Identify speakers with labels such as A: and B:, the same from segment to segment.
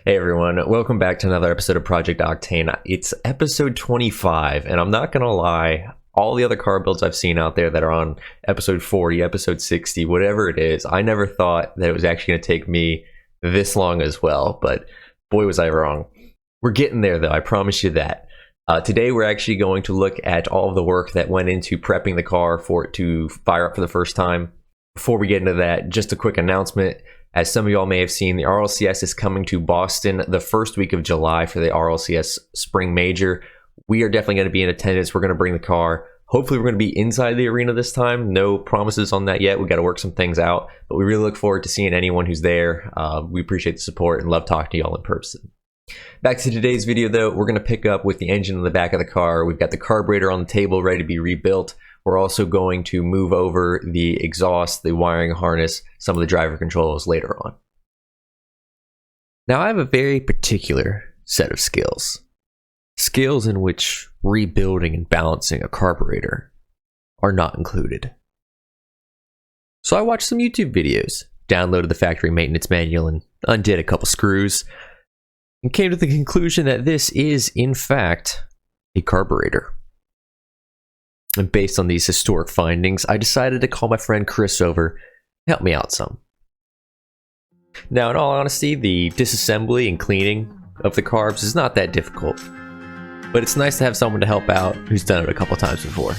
A: Hey everyone, welcome back to another episode of Project Octane. It's episode 25, and I'm not gonna lie, all the other car builds I've seen out there that are on episode 40, episode 60, whatever it is, I never thought that it was actually gonna take me this long as well, but boy was I wrong. We're getting there though, I promise you that. Today we're actually going to look at all of the work that went into prepping the car for it to fire up for the first time. Before we get into that, just a quick announcement. As some of y'all may have seen, the RLCS is coming to Boston the first week of July for the RLCS Spring Major. We are definitely going to be in attendance. We're going to bring the car. Hopefully we're going to be inside the arena this time. No promises on that yet. We got to work some things out, but we really look forward to seeing anyone who's there. We appreciate the support and love talking to y'all in person. Back to today's video though, we're going to pick up with the engine in the back of the car. We've got the carburetor on the table ready to be rebuilt. We're also going to move over the exhaust, the wiring harness, some of the driver controls later on. Now I have a very particular set of skills. Skills in which rebuilding and balancing a carburetor are not included. So I watched some YouTube videos, downloaded the factory maintenance manual and undid a couple screws, and came to the conclusion that this is, in fact, a carburetor. And based on these historic findings, I decided to call my friend Chris over to help me out some. Now, in all honesty, the disassembly and cleaning of the carbs is not that difficult, but it's nice to have someone to help out who's done it a couple times before.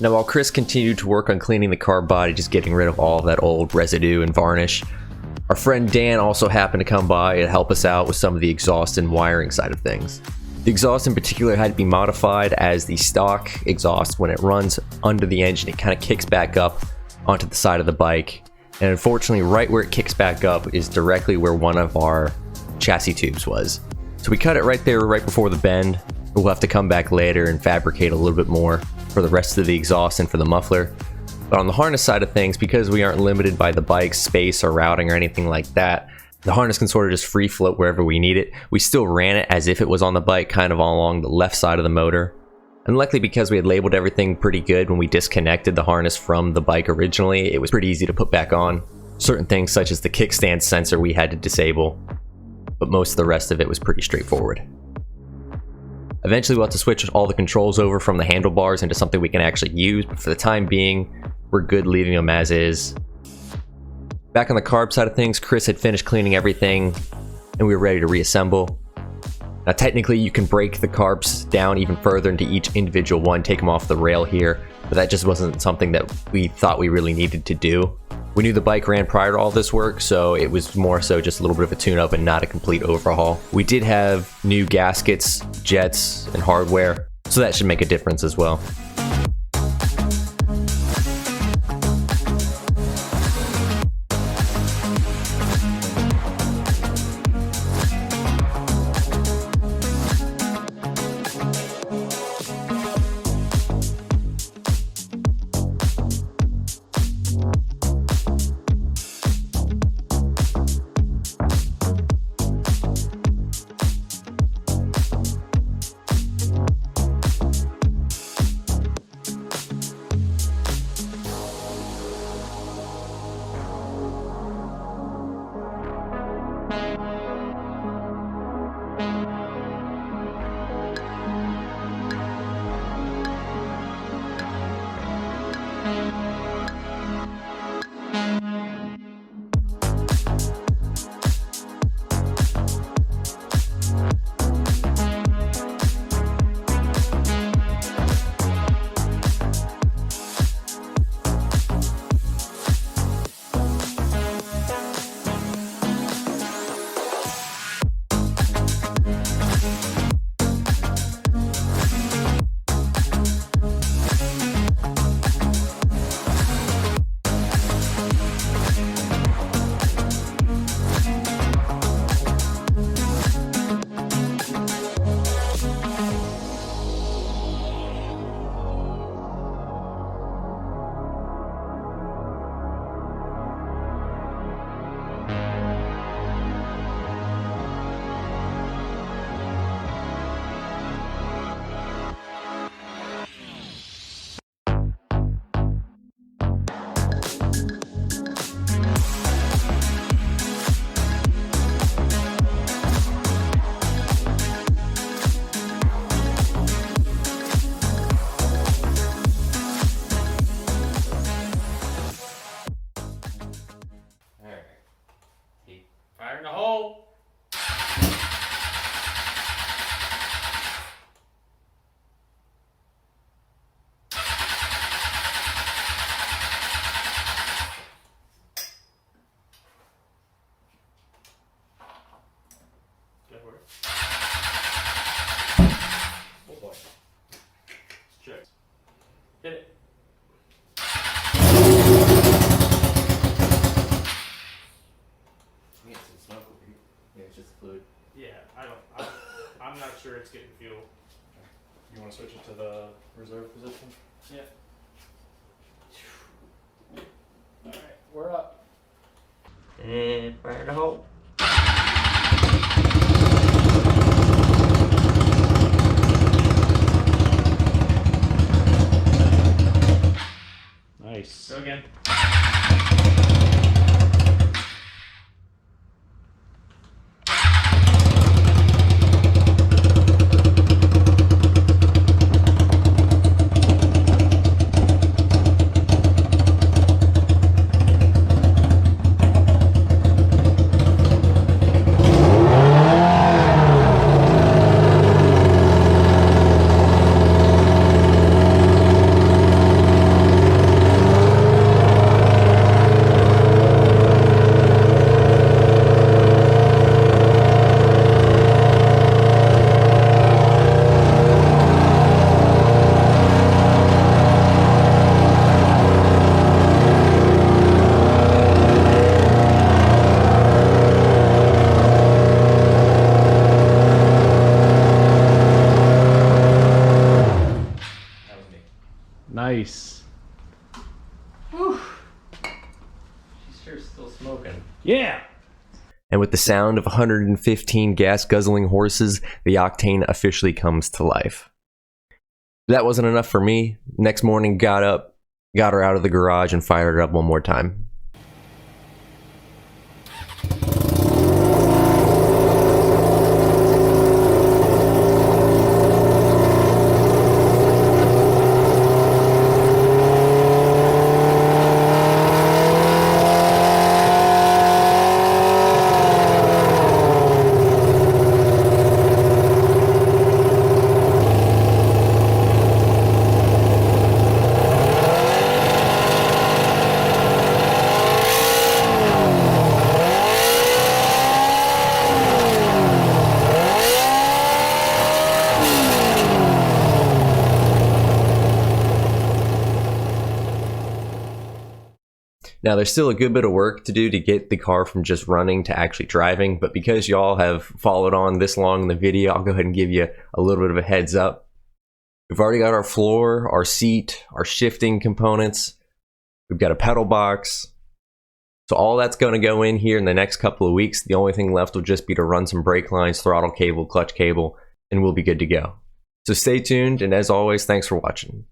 A: Now, while Chris continued to work on cleaning the car body, just getting rid of all of that old residue and varnish, our friend Dan also happened to come by and help us out with some of the exhaust and wiring side of things. The exhaust in particular had to be modified, as the stock exhaust, when it runs under the engine, it kind of kicks back up onto the side of the bike. And unfortunately, right where it kicks back up is directly where one of our chassis tubes was. So we cut it right there, right before the bend. We'll have to come back later and fabricate a little bit more for the rest of the exhaust and for the muffler. But on the harness side of things, because we aren't limited by the bike's space or routing or anything like that, the harness can sort of just free float wherever we need it. We still ran it as if it was on the bike, kind of along the left side of the motor. And luckily, because we had labeled everything pretty good when we disconnected the harness from the bike originally, it was pretty easy to put back on. Certain things such as the kickstand sensor we had to disable, but most of the rest of it was pretty straightforward. Eventually we'll have to switch all the controls over from the handlebars into something we can actually use, but for the time being, we're good leaving them as is. Back on the carb side of things, Chris had finished cleaning everything and we were ready to reassemble. Now technically you can break the carbs down even further into each individual one, take them off the rail here, but that just wasn't something that we thought we really needed to do. We knew the bike ran prior to all this work, so it was more so just a little bit of a tune-up and not a complete overhaul. We did have new gaskets, jets, and hardware, so that should make a difference as well.
B: Burn the hole. Oh boy. Check. Hit it.
A: Yeah, it's just fluid.
B: Yeah, I'm not sure it's getting fuel.
C: You want to switch it to the reserve position?
B: Yeah. Alright, we're up.
A: And fire the hole.
C: Nice.
B: Go again.
C: Nice.
A: Whew. She's sure still smoking.
C: Yeah.
A: And with the sound of 115 gas-guzzling horses, the Octane officially comes to life. That wasn't enough for me. Next morning, got up, got her out of the garage, and fired her up one more time. Now, there's still a good bit of work to do to get the car from just running to actually driving, but because y'all have followed on this long in the video, I'll go ahead and give you a little bit of a heads up. We've already got our floor, our seat, our shifting components. We've got a pedal box. So all that's going to go in here in the next couple of weeks. The only thing left will just be to run some brake lines, throttle cable, clutch cable, and we'll be good to go. So stay tuned, and as always, thanks for watching.